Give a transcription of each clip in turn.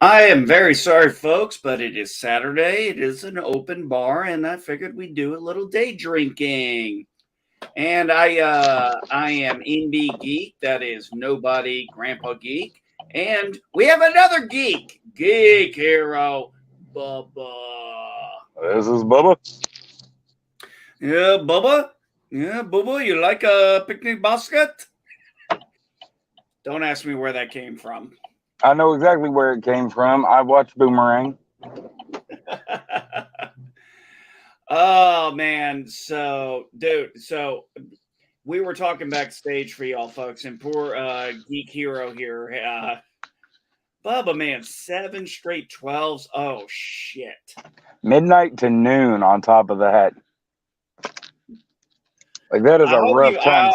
I am very sorry, folks, but it is Saturday. It is an open bar, and I figured we'd do a little day drinking. And I am Indie Geek. That is nobody, Grandpa Geek, and we have another geek, Geek Hero, Bubba. This is Bubba. Yeah, Bubba. Yeah, Bubba. You like a picnic basket? Don't ask me where that came from. I know exactly where it came from. I watched Boomerang. Oh man, so we were talking backstage for y'all folks, and poor Geek Hero here, Bubba man, 7 straight 12s. Oh shit! Midnight to noon on top of that. Like, that is I a hope rough you, time.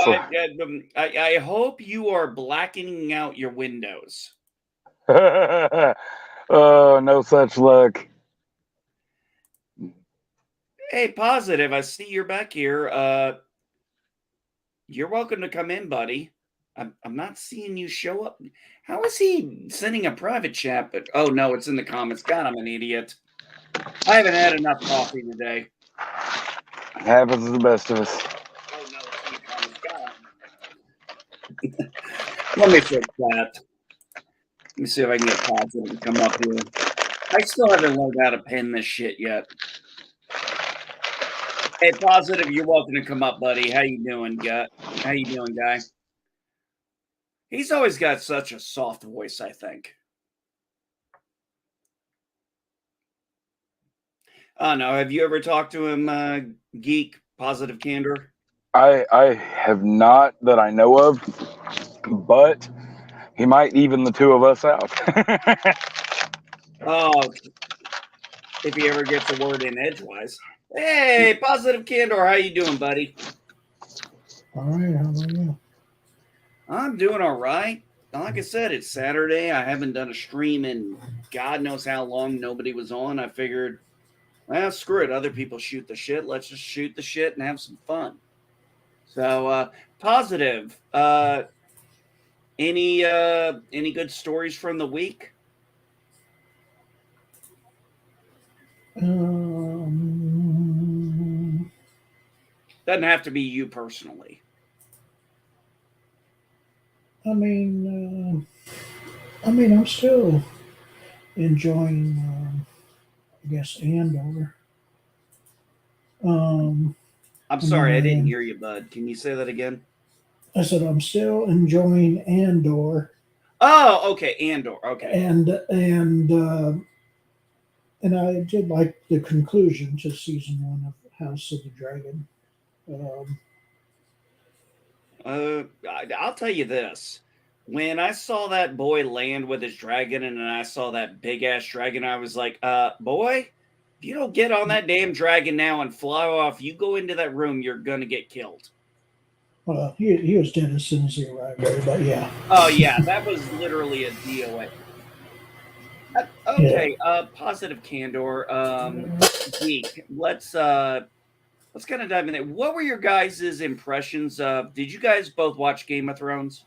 I hope you are blackening out your windows. Oh, no such luck. Hey, positive. I see you're back here. You're welcome to come in, buddy. I'm not seeing you show up. How is he sending a private chat? But oh no, it's in the comments. God, I'm an idiot. I haven't had enough coffee today. Happens to the best of us. Oh no, it's in the comments. God. Let me fix that. Let me see if I can get positive to come up here. I still haven't learned how to pin this shit yet. Hey, positive, you're welcome to come up, buddy. How you doing, guy? How you doing, guy? He's always got such a soft voice, I think. Oh no, have you ever talked to him, Geek Positive Candor? I have not that I know of, but he might even the two of us out. Oh, if he ever gets a word in edgewise. Hey, Positive Candor, how you doing, buddy? All right, how about you? I'm doing all right. Like I said, it's Saturday. I haven't done a stream in God knows how long. Nobody was on. I figured, well, screw it. Other people shoot the shit. Let's just shoot the shit and have some fun. So, positive. Any good stories from the week? Um, Doesn't have to be you personally. I mean, I'm still enjoying, I guess, Andor. Um, I'm I mean, sorry, I didn't hear you, bud. Can you say that again? I said I'm still enjoying Andor, Oh, okay, Andor. Okay. and I did like the conclusion to season one of House of the Dragon. Um, I'll tell you this. When I saw that boy land with his dragon and then I saw that big ass dragon, I was like, boy, if you don't get on that damn dragon now and fly off, you go into that room, you're gonna get killed. well, he was dead as soon as he arrived there, but yeah, Oh yeah, that was literally a DOA. yeah. Okay, positive candor. Geek. Let's kind of dive in there. What were your guys' impressions of? Did you guys both watch Game of Thrones?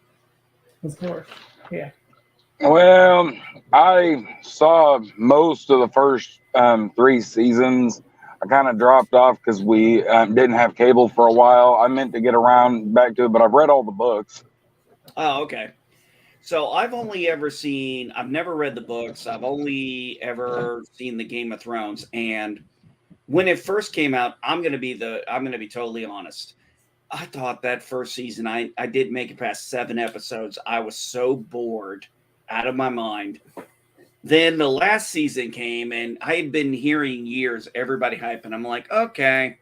Of course, yeah. Well, I saw most of the first three seasons. I kind of dropped off because we didn't have cable for a while. I meant to get around back to it, but I've read all the books. Oh, okay. So I've never read the books. I've only ever seen the Game of Thrones. And when it first came out, I'm gonna be totally honest. I thought that first season, I didn't make it past 7 episodes. I was so bored out of my mind. Then the last season came, and I had been hearing years everybody hyping. I'm like, okay,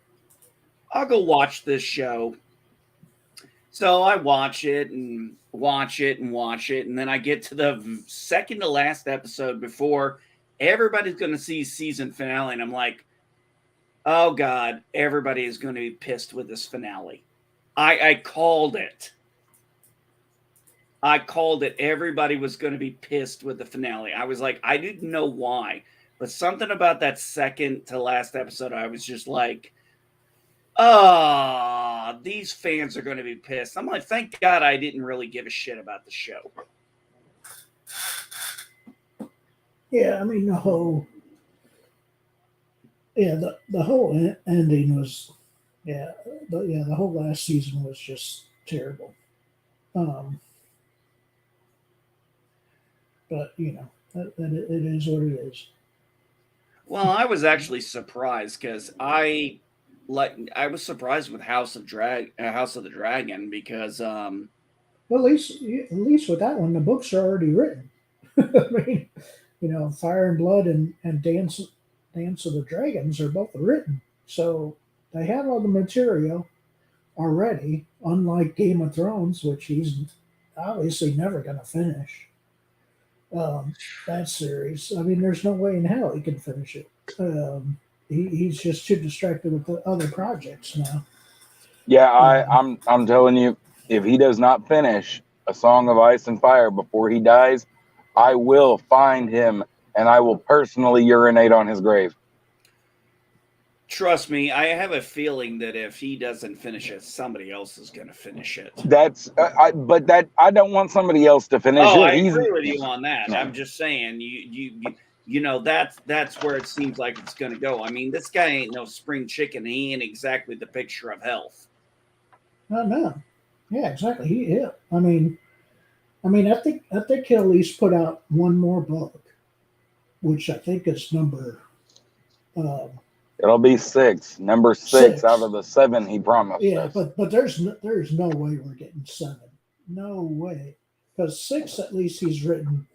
I'll go watch this show. So I watch it and watch it and watch it, and then I get to the second to last episode before everybody's going to see season finale, and I'm like, oh god, everybody is going to be pissed with this finale. I called it. I called it. Everybody was going to be pissed with the finale. I was like, I didn't know why, but something about that second to last episode, I was just like, oh, these fans are going to be pissed. I'm like, thank God I didn't really give a shit about the show. Yeah, I mean the whole the whole ending was the whole last season was just terrible. Um, but it is what it is. Well, I was actually surprised because I was surprised with House of the Dragon because Well, at least with that one, the books are already written. I mean, Fire and Blood and Dance of the Dragons are both written, so they have all the material already. Unlike Game of Thrones, which he's obviously never going to finish that series. I mean, there's no way in hell he can finish it. He's just too distracted with the other projects now. Yeah, Um, I'm telling you, if he does not finish A Song of Ice and Fire before he dies, I will find him and I will personally urinate on his grave. trust me, I have a feeling that if he doesn't finish it, somebody else is going to finish it. That's but I don't want somebody else to finish Oh, it. I He's agree with you on that. yeah. I'm just saying, that's where it seems like it's going to go. I mean, this guy ain't no spring chicken. He ain't exactly the picture of health. no, yeah, exactly. I mean, I think he'll at least put out one more book, which I think is number It'll be number six out of the 7 he promised yeah, us. but there's no way we're getting 7. No way, because 6 at least he's written.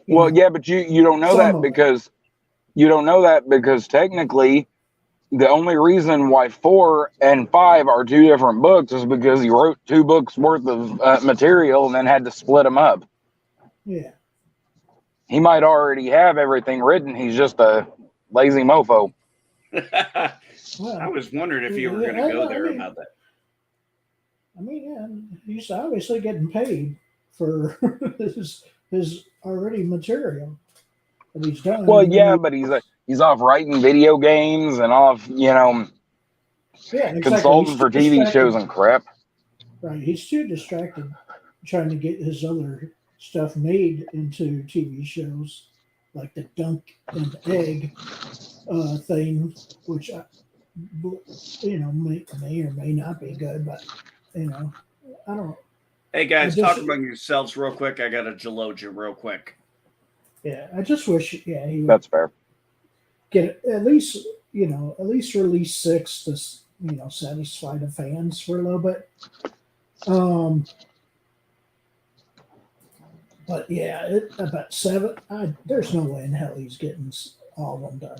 Well, yeah, but you don't know that because technically the only reason why 4 and 5 are 2 different books is because he wrote 2 books worth of material and then had to split them up. Yeah. He might already have everything written. He's just a lazy mofo. Well, I was wondering if you were going to go there about that. I mean, yeah, he's obviously getting paid for his already material that he's done. Well, yeah, but he's off writing video games and off, yeah, exactly. consulting for TV shows and crap. Right, he's too distracted trying to get his other stuff made into TV shows, like the Dunk and Egg thing, which may or may not be good, but I don't. Hey guys, talk among yourselves real quick. I got to Gelogia real quick. Yeah, I just wish. Yeah, he would That's fair. get at least release 6 to satisfy the fans for a little bit. But yeah, about 7. There's no way in hell he's getting all of them done.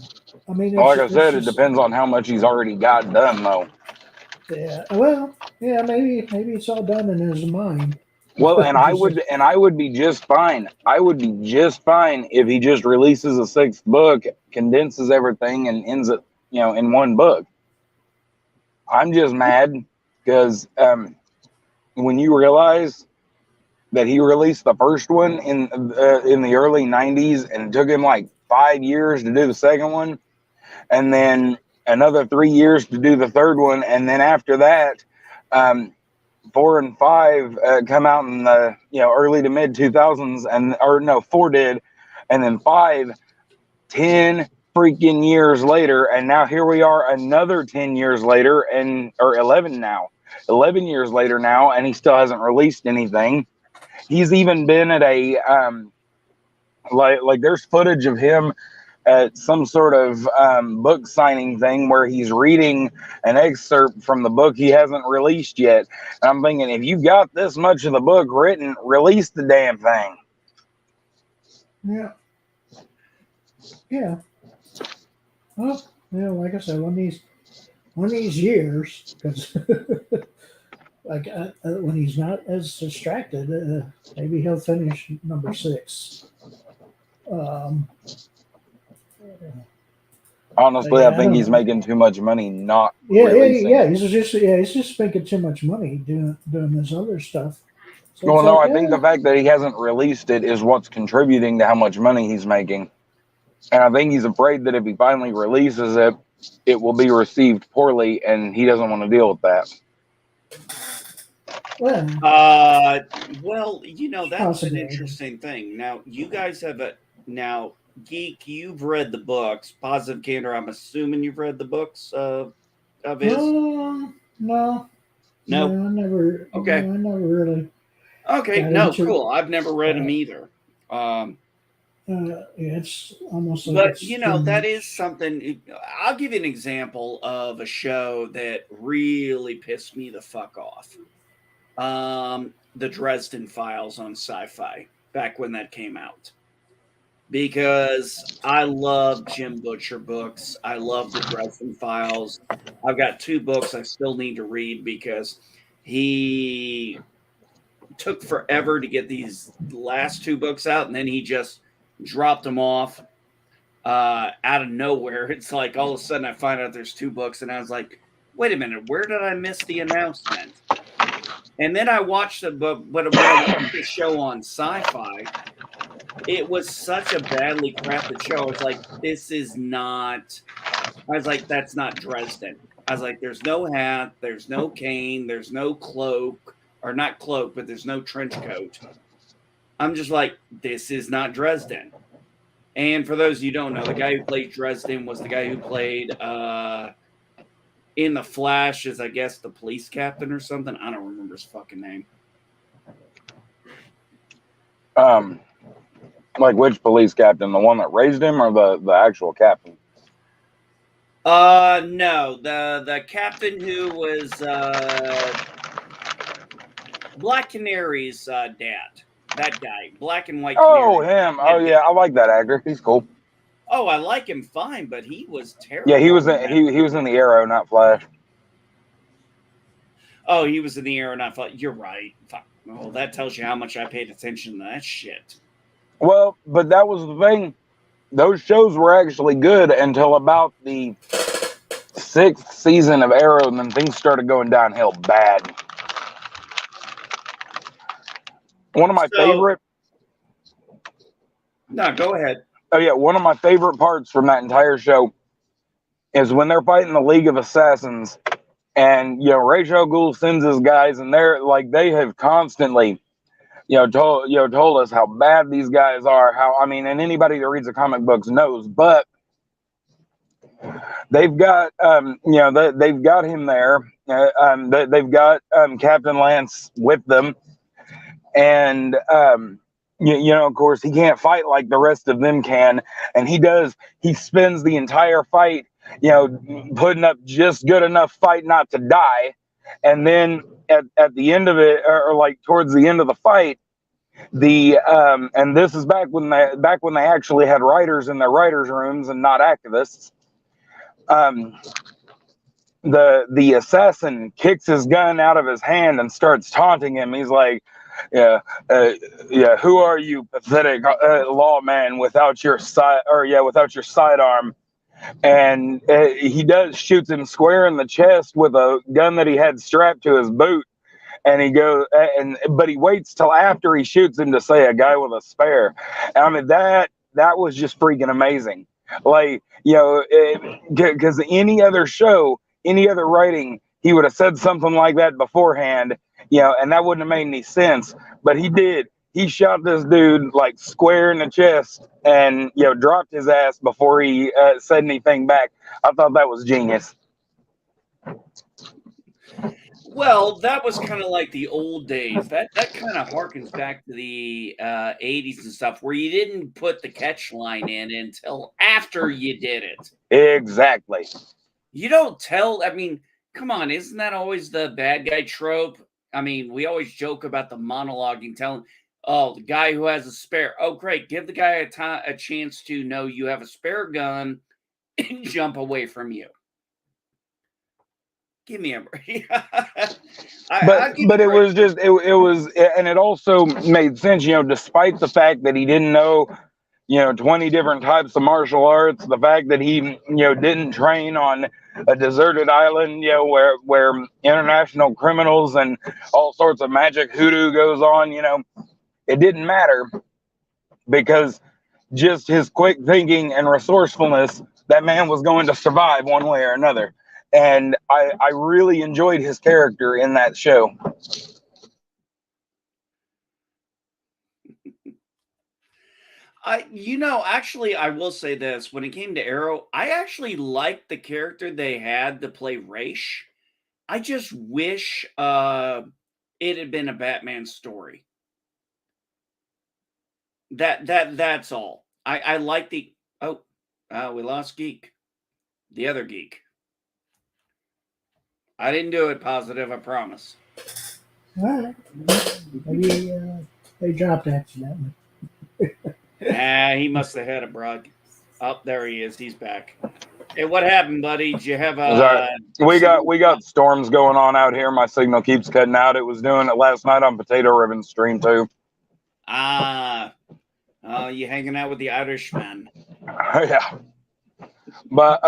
I mean, Like I said, it depends on how much he's already got done, though. Yeah. Well, yeah, maybe it's all done in his mind. Well, and I would be just fine. I would be just fine if he just releases a 6th book, condenses everything, and ends it, in one book. I'm just mad because when you realize that he released the first one in the early 90s and it took him like 5 years to do the second one, and then another 3 years to do the third one, and then after that, 4 and 5 come out in the early to mid 2000s, 4 did, and then 5, 10 freaking years later, and now here we are another 10 years later, or 11 years later now, and he still hasn't released anything. He's even been at a like there's footage of him at some sort of book signing thing where he's reading an excerpt from the book he hasn't released yet. And I'm thinking, if you've got this much of the book written, release the damn thing. Yeah. Yeah. Well, like I said, one of these years, because when he's not as distracted, maybe he'll finish number 6. Honestly, I think he's making too much money not releasing. He's just making too much money doing this other stuff. So well, no, I think the fact that he hasn't released it is what's contributing to how much money he's making. And I think he's afraid that if he finally releases it, it will be received poorly, and he doesn't want to deal with that. Well, that's an interesting thing. Now, you guys have Geek, you've read the books. Positive Candor, I'm assuming you've read the books of his. No, no, No. I never. Okay. No, I never really Okay. got No. into. Cool. I've never read them Uh, either. yeah, it's almost like But it's you too know, that is much. something. I'll give you an example of a show that really pissed me the fuck off. The Dresden Files on Sci-Fi back when that came out. Because I love Jim Butcher books. I love the Dresden Files. I've got 2 books I still need to read because he took forever to get these last 2 books out, and then he just dropped them off out of nowhere. It's like all of a sudden I find out there's 2 books, and I was like, wait a minute, where did I miss the announcement? And then I watched the book, but when I watched the show on Sci-Fi, it was such a badly crafted show. I was like, this is not. I was like, that's not Dresden. I was like, there's no hat, there's no cane, there's no cloak, or not cloak, but there's no trench coat. I'm just like, this is not Dresden. And for those of you who don't know, the guy who played Dresden was the guy who played in The Flash as, I guess, the police captain or something. I don't remember his fucking name. Like which police captain? The one that raised him, or the actual captain? No, the captain who was Black Canary's dad. That guy, Black and White Canary. Oh, him. Oh, yeah, I like that actor. He's cool. Oh, I like him fine, but he was terrible. Yeah, he was in the Arrow, not Flash. Oh, he was in the Arrow, not Flash. You're right. Fuck. Well, that tells you how much I paid attention to that shit. Well, but that was the thing. Those shows were actually good until about the 6th season of Arrow, and then things started going downhill bad. One of my favorite. No, go ahead. Oh yeah, one of my favorite parts from that entire show is when they're fighting the League of Assassins, and Ra's al Ghul sends his guys, and they're like, they have constantly, told us how bad these guys are. And anybody that reads the comic books knows, but they've got, they've got him there. They've got Captain Lance with them, and of course, he can't fight like the rest of them can, and he spends the entire fight, putting up just good enough fight not to die, and then at the end of it, or like towards the end of the fight, and this is back when they actually had writers in their writers' rooms and not activists. The assassin kicks his gun out of his hand and starts taunting him. He's like, who are you, pathetic lawman without your sidearm? And he shoots him square in the chest with a gun that he had strapped to his boot. And he goes, but he waits till after he shoots him to say, a guy with a spare. That was just freaking amazing. Like, because any other show, any other writing, he would have said something like that beforehand, and that wouldn't have made any sense. But he did. He shot this dude like square in the chest and, dropped his ass before he said anything back. I thought that was genius. Well, that was kind of like the old days. That kind of harkens back to the 80s and stuff, where you didn't put the catch line in until after you did it. Exactly. You don't tell. Come on, isn't that always the bad guy trope? We always joke about the monologuing, telling, oh, the guy who has a spare. Oh, great. Give the guy a chance to know you have a spare gun and jump away from you. Give me a break. but it was just, it was, and it also made sense, despite the fact that he didn't know, 20 different types of martial arts, the fact that he, didn't train on a deserted island, where international criminals and all sorts of magic hoodoo goes on, it didn't matter, because just his quick thinking and resourcefulness, that man was going to survive one way or another. And I really enjoyed his character in that show. Actually, I will say this. When it came to Arrow, I actually liked the character they had to play Raish. I just wish it had been a Batman story. That's all. I like the we lost Geek. The other Geek. I didn't do it positive, I promise. All right. Maybe they dropped accidentally. He must have had a broad. Oh, there he is. He's back. Hey, what happened, buddy? Did you have a? We got storms going on out here. My signal keeps cutting out. It was doing it last night on Potato Ribbon stream too. You hanging out with the Irishman? Yeah, but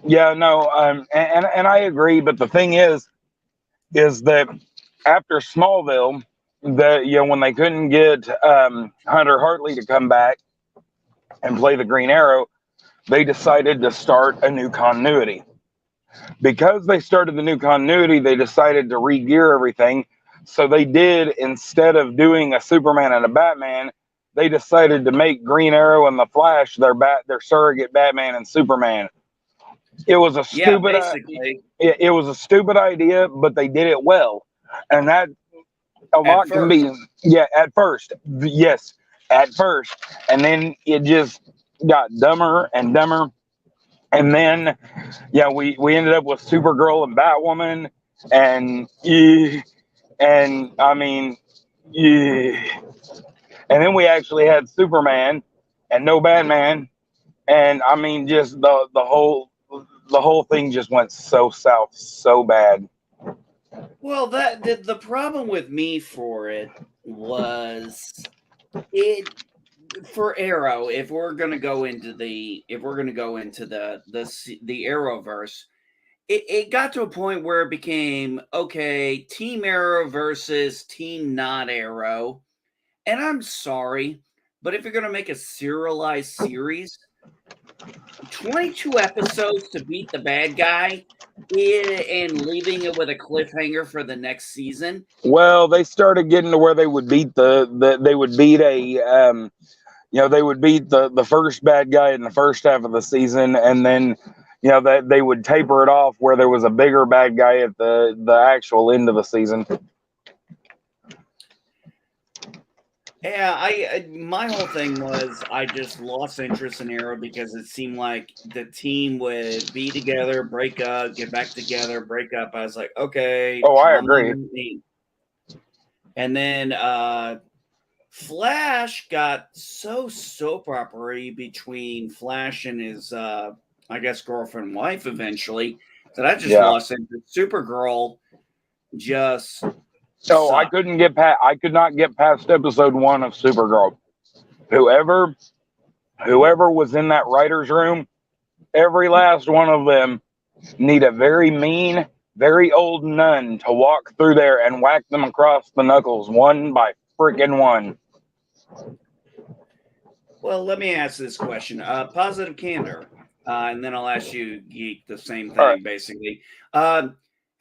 yeah, no, and I agree. But the thing is that after Smallville, when they couldn't get Hunter Hartley to come back and play the Green Arrow, they decided to start a new continuity. Because they started the new continuity, they decided to re-gear everything. So they did, instead of doing a Superman and a Batman, they decided to make Green Arrow and the Flash their surrogate Batman and Superman. It was a stupid it was a stupid idea, but they did it well. And that a lot can be at first. Yes, at first. And then it just got dumber and dumber. And then we ended up with Supergirl and Batwoman and I mean and then we actually had Superman and no Batman, and I mean just the whole thing just went so south so bad. Well, the problem with me for it was for Arrow. If we're gonna go into the Arrowverse, it got to a point where it became Team Arrow versus Team Not Arrow, and I'm sorry, but if you're gonna make a serialized series, 22 episodes to beat the bad guy and leaving it with a cliffhanger for the next season. Well, they started getting to where they would beat the first bad guy in the first half of the season, and then that they would taper it off where there was a bigger bad guy at the actual end of the season. Yeah, my whole thing was I just lost interest in Arrow because it seemed like the team would be together, break up, get back together, break up. I was like, okay. Oh, I agree. And then Flash got so soap opera-y between Flash and his, girlfriend and wife eventually that I just lost interest. Supergirl just... So I could not get past episode 1 of Supergirl. Whoever was in that writer's room, every last one of them need a very mean, very old nun to walk through there and whack them across the knuckles one by freaking one. Well, let me ask this question. Positive candor. And then I'll ask you, Geek, the same thing, basically.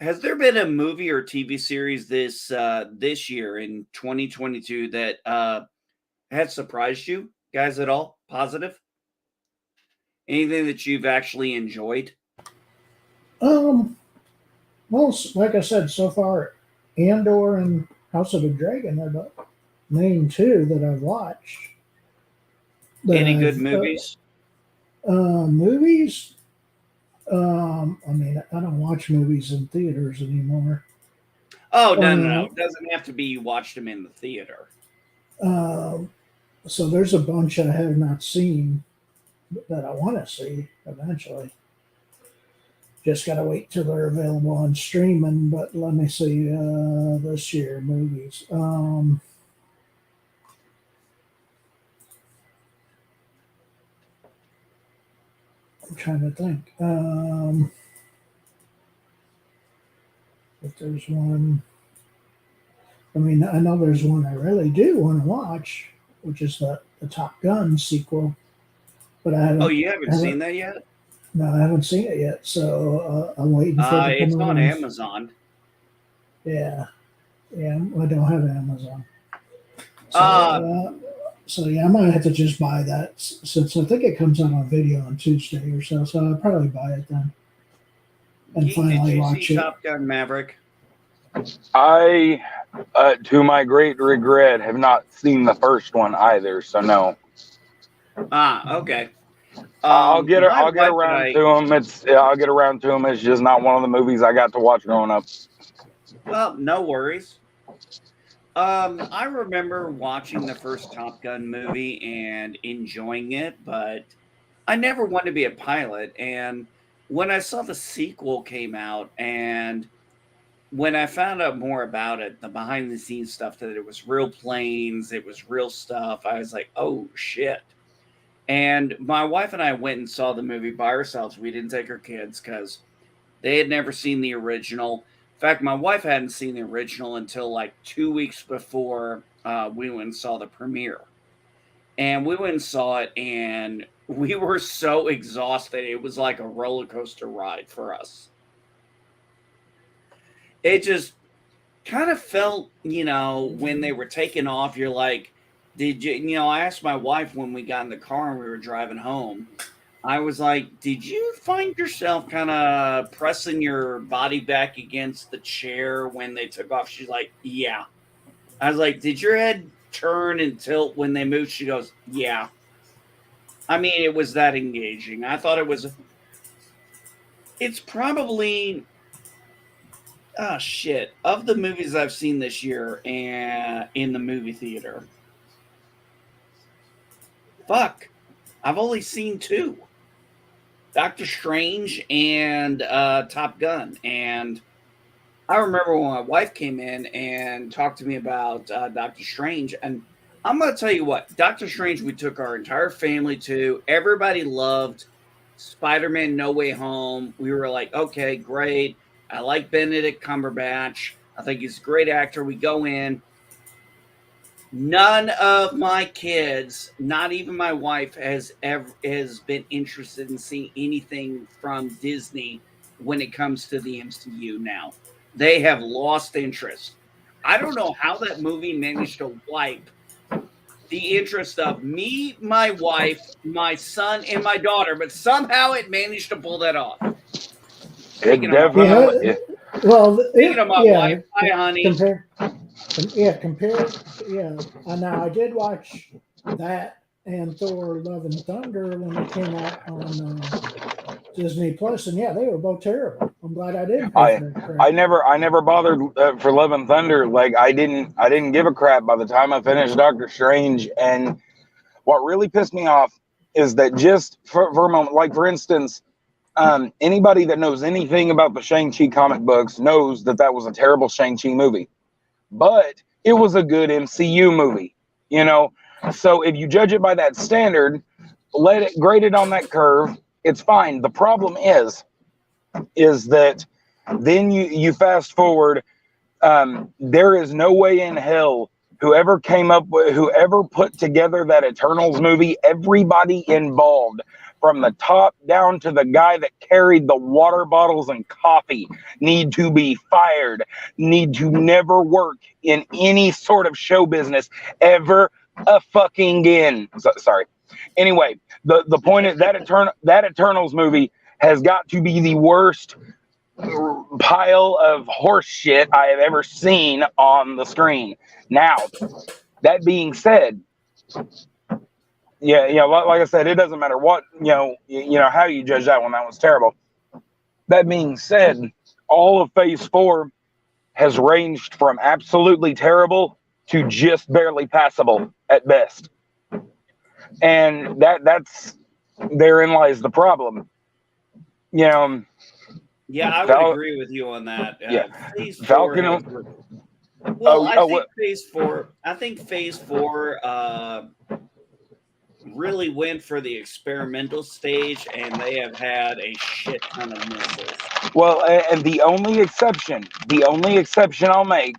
Has there been a movie or TV series this year in 2022 that had surprised you guys at all? Positive? Anything that you've actually enjoyed? Well, like I said, so far, Andor and House of the Dragon are the main two that I've watched. Any good movies? Movies? I mean, I don't watch movies in theaters anymore. Oh, no. It doesn't have to be you watched them in the theater. So there's a bunch I have not seen that I want to see eventually. Just got to wait till they're available on streaming. But let me see this year movies. I'm trying to think. But there's one. I mean, I know there's one I really do want to watch, which is the Top Gun sequel. But I haven't. Oh, you haven't seen that yet? No, I haven't seen it yet. So I'm waiting for it to come on Amazon. Yeah, I don't have Amazon. So yeah, I might have to just buy that since I think it comes out on video on Tuesday or so. So I'll probably buy it then and Geek, did finally you watch see it. Top Gun Maverick? I, to my great regret, have not seen the first one either. So no. Ah, okay. I'll get My I'll get wife and around I. to them. I'll get around to them. It's just not one of the movies I got to watch growing up. Well, no worries. I remember watching the first Top Gun movie and enjoying it, but I never wanted to be a pilot. And when I saw the sequel came out, and when I found out more about it, the behind the scenes stuff, that it was real planes, it was real stuff, I was like, oh shit. And my wife and I went and saw the movie by ourselves. We didn't take our kids because they had never seen the original. In fact, my wife hadn't seen the original until like 2 weeks before we went and saw the premiere. And we went and saw it, and we were so exhausted. It was like a roller coaster ride for us. It just kind of felt, when they were taking off, you're like, did you, I asked my wife when we got in the car and we were driving home, I was like, did you find yourself kind of pressing your body back against the chair when they took off? She's like, yeah. I was like, did your head turn and tilt when they moved? She goes, yeah. I mean, it was that engaging. I thought it's probably, oh shit, of the movies I've seen this year and in the movie theater, fuck, I've only seen two. Doctor Strange and Top Gun. And I remember when my wife came in and talked to me about Doctor Strange. And I'm going to tell you what, Doctor Strange, we took our entire family to. Everybody loved Spider-Man No Way Home. We were like, okay, great. I like Benedict Cumberbatch. I think he's a great actor. We go in. None of my kids, not even my wife, has been interested in seeing anything from Disney when it comes to the MCU now. They have lost interest. I don't know how that movie managed to wipe the interest of me, my wife, my son, and my daughter, but somehow it managed to pull that off. It definitely. Yeah, well, Speaking of my wife, hi, honey. compare. Now I did watch that and Thor: Love and Thunder when it came out on Disney Plus, and yeah, they were both terrible. I'm glad I didn't. I never bothered for Love and Thunder. Like I didn't give a crap by the time I finished Doctor Strange. And what really pissed me off is that just for a moment, like for instance, anybody that knows anything about the Shang-Chi comic books knows that was a terrible Shang-Chi movie. But it was a good MCU movie, So if you judge it by that standard, grade it on that curve, it's fine. The problem is that then you fast forward. There is no way in hell whoever put together that Eternals movie, everybody involved, from the top down to the guy that carried the water bottles and coffee, need to be fired, need to never work in any sort of show business ever fucking again. Sorry. Anyway, the point is that Eternals movie has got to be the worst pile of horse shit I have ever seen on the screen. Now, that being said, yeah, like I said, it doesn't matter what, how you judge that one. That was terrible. That being said, all of Phase 4 has ranged from absolutely terrible to just barely passable at best. And that's therein lies the problem. Yeah, I would agree with you on that. Phase 4 Falcon. I think Phase 4 really went for the experimental stage, and they have had a shit ton of misses. Well, and the only exception I'll make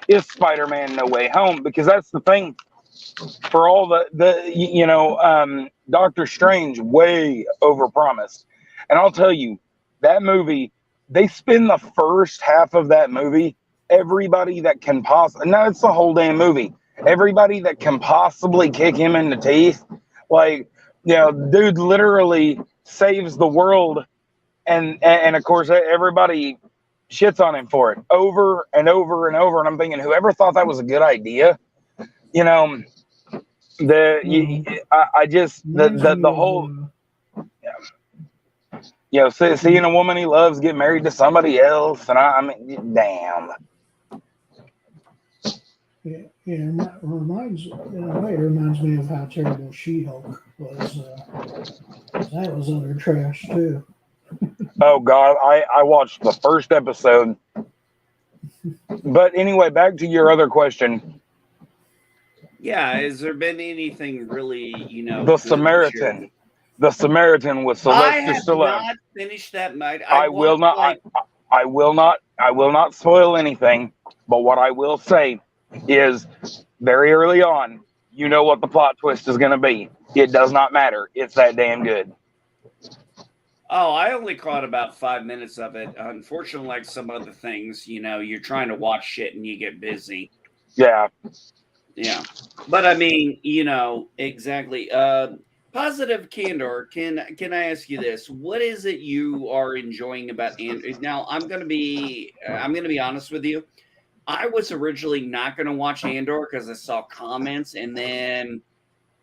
is Spider-Man No Way Home, because that's the thing. For all Doctor Strange way overpromised. And I'll tell you, that movie, they spend the first half of that movie, everybody that can possibly, no, it's the whole damn movie. everybody that can possibly kick him in the teeth. Like, dude literally saves the world, and of course everybody shits on him for it over and over and over. And I'm thinking, whoever thought that was a good idea, you know, I just the whole, seeing a woman he loves get married to somebody else, and I mean, damn. Yeah, it reminds me of how terrible She-Hulk was. That was utter trash too. Oh God, I watched the first episode. But anyway, back to your other question. Yeah, has there been anything really, The Samaritan. The Samaritan with Sylvester Stallone. I have not finished that night. I will not spoil anything, but what I will say is very early on, you know what the plot twist is going to be. It does not matter. It's that damn good. Oh, I only caught about 5 minutes of it. Unfortunately, like some other things, you're trying to watch shit and you get busy. Yeah. Yeah. But I mean, exactly. Positive candor. Can I ask you this? What is it you are enjoying about Andor? Now, I'm gonna be honest with you. I was originally not going to watch Andor because I saw comments, and then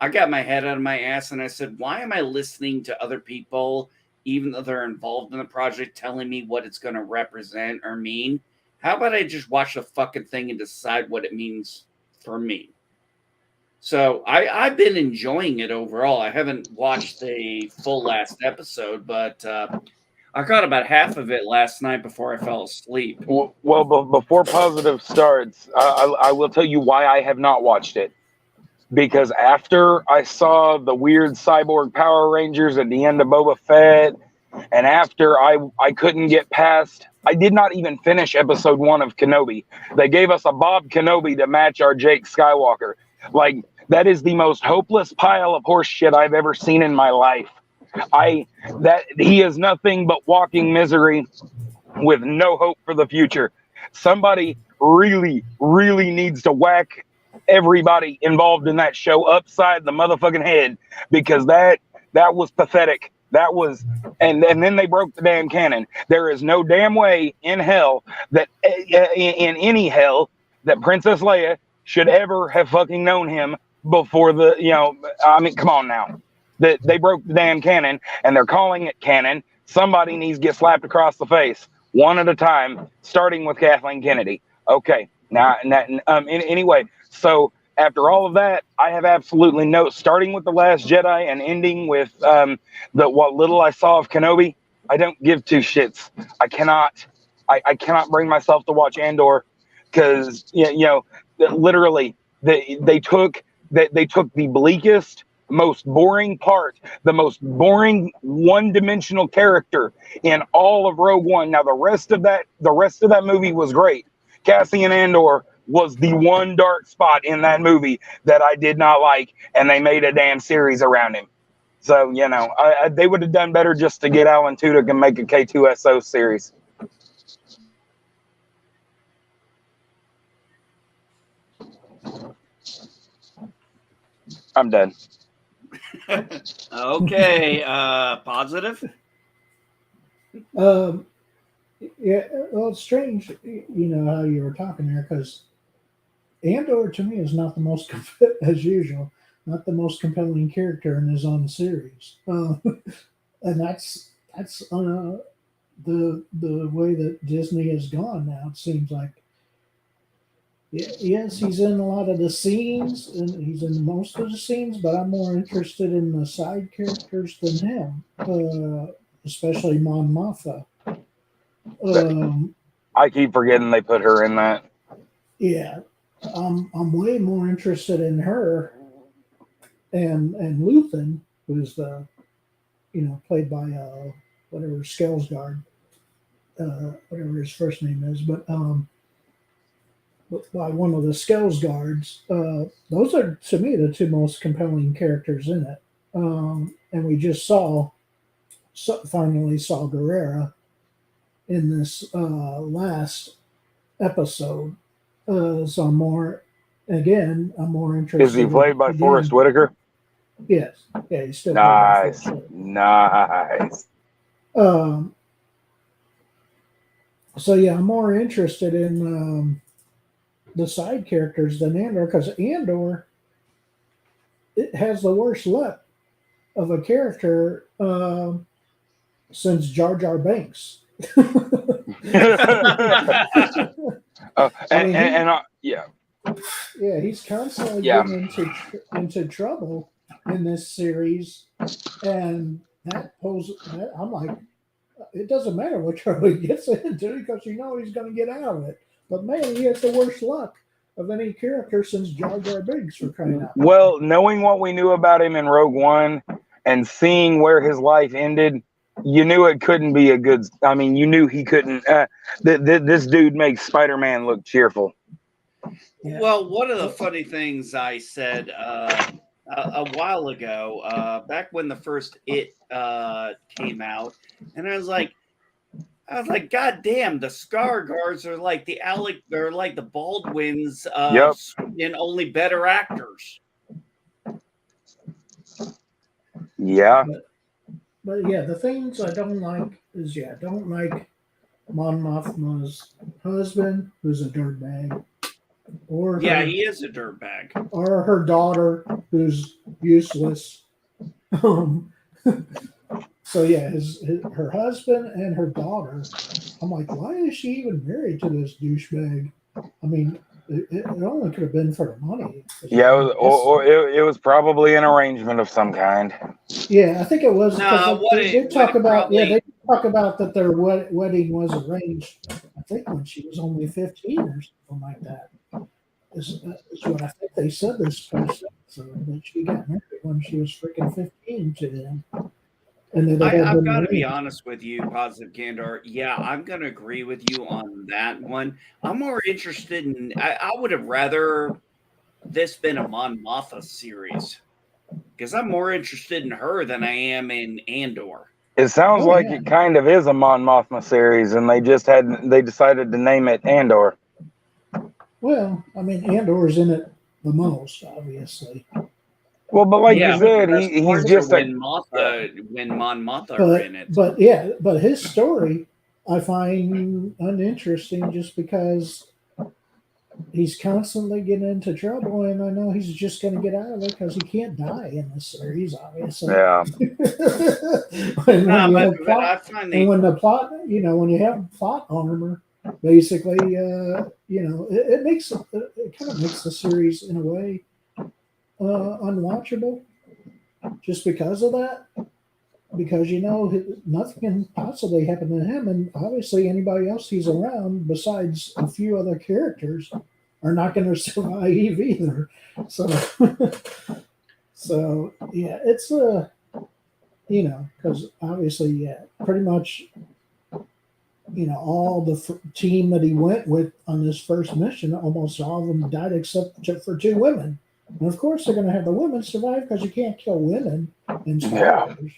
I got my head out of my ass and I said, why am I listening to other people, even though they're involved in the project, telling me what it's going to represent or mean? How about I just watch the fucking thing and decide what it means for me? So I've been enjoying it overall. I haven't watched the full last episode, but I caught about half of it last night before I fell asleep. Well, before Positive starts, I will tell you why I have not watched it. Because after I saw the weird cyborg Power Rangers at the end of Boba Fett, and after I couldn't get past, I did not even finish episode 1 of Kenobi. They gave us a Bob Kenobi to match our Jake Skywalker. Like, that is the most hopeless pile of horse shit I've ever seen in my life. He is nothing but walking misery with no hope for the future. Somebody really, really needs to whack everybody involved in that show upside the motherfucking head, because that was pathetic. That was, and then they broke the damn canon. There is no damn way in hell that in any hell that Princess Leia should ever have fucking known him before I mean, come on now. That they broke the damn canon and they're calling it canon. Somebody needs to get slapped across the face one at a time, starting with Kathleen Kennedy. Okay, anyway, so after all of that, I have absolutely starting with The Last Jedi and ending with what little I saw of Kenobi. I don't give two shits. I cannot bring myself to watch Andor because literally they took the bleakest, most boring part, the most boring one-dimensional character in all of Rogue One. Now the rest of that movie was great. Cassian Andor was the one dark spot in that movie that I did not like, and they made a damn series around him. So they would have done better just to get Alan Tudyk and make a K2SO series. I'm done. Okay, positive. Yeah, well, it's strange, how you were talking there, because Andor to me is not the most, as usual, not the most compelling character in his own series, and that's the way that Disney has gone now. It seems like. Yes, he's in a lot of the scenes, and he's in most of the scenes, but I'm more interested in the side characters than him, especially Mon Mothma. I keep forgetting they put her in that. Yeah, I'm way more interested in her and Luthen, who's the, played by whatever Skarsgård, whatever his first name is, but by one of the Skarsgårds. Those are, to me, the two most compelling characters in it. And we just finally saw Guerrera in this last episode. So I'm more again, I'm more interested. Is he played by Forrest Whitaker? Yes. Yeah, he's still Nice. Nice. So yeah, I'm more interested in the side characters than Andor, because Andor, it has the worst luck of a character since Jar Jar Banks. Yeah. Yeah, he's constantly Yeah. getting into trouble in this series, and that poses. I'm like, it doesn't matter what trouble he gets into because you know he's going to get out of it. But man, he has the worst luck of any character since Jar Jar Binks, for crying out. Well, knowing what we knew about him in Rogue One and seeing where his life ended, you knew it couldn't be a good. I mean, you knew he couldn't. This dude makes Spider-Man look cheerful. Yeah. Well, one of the funny things I said a while ago, back when the first It came out, and I was like, God damn, the Skarsgårds are like they're like the Baldwins, and only better actors. Yeah. But yeah, the things I don't like is I don't like Mon Mothma's husband, who's a dirtbag. Or he is a dirtbag. Or her daughter, who's useless. So yeah, her husband and her daughter. I'm like, why is she even married to this douchebag? I mean, it only could have been for the money. Yeah, it was probably an arrangement of some kind. Yeah, I think it was. They talk about that their wedding was arranged. I think when she was only 15 or something like that. Is what I think they said this past episode, that she got married when she was freaking 15 to them. And I've got to be honest with you, Positive Candor. Yeah, I'm going to agree with you on that one. I'm more interested in. I would have rather this been a Mon Mothma series, because I'm more interested in her than I am in Andor. It sounds like it kind of is a Mon Mothma series, and they decided to name it Andor. Well, I mean, Andor's in it the most, obviously. Well, but like you said, he's just when Mon Mothma are in it. But his story I find uninteresting just because he's constantly getting into trouble, and I know he's just going to get out of it because he can't die in this series, obviously. Yeah. When the plot, when you have plot armor, basically, it kind of makes the series in a way unwatchable, just because of that. Because nothing can possibly happen to him, and obviously anybody else he's around besides a few other characters are not going to survive either. So yeah, it's because obviously, pretty much, all the team that he went with on this first mission, almost all of them died except for 2 women. And of course, they're going to have the women survive because you can't kill women in Star Wars.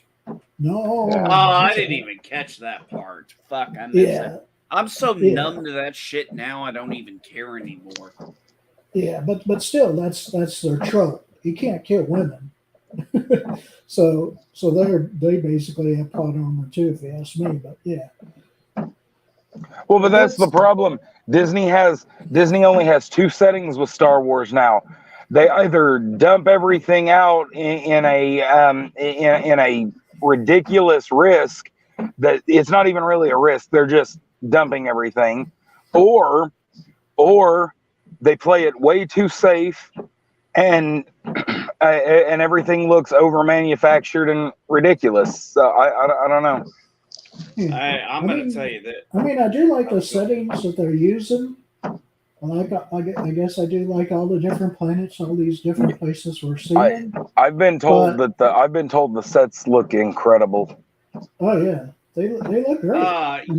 No. Oh, I didn't even catch that part. Fuck, I missed it. I'm so numb to that shit now. I don't even care anymore. Yeah, but still, that's their trope. You can't kill women. so they basically have plot armor too, if you ask me. But yeah. Well, but that's the problem. Disney only has 2 settings with Star Wars now. They either dump everything out in a ridiculous risk that it's not even really a risk. They're just dumping everything, or they play it way too safe, and everything looks over manufactured and riguous. So I don't know. I'm going to tell you that. I mean, I do like the settings that they're using. I guess I do like all the different planets, all these different places we're seeing. I've been told the sets look incredible. Oh yeah, they look great.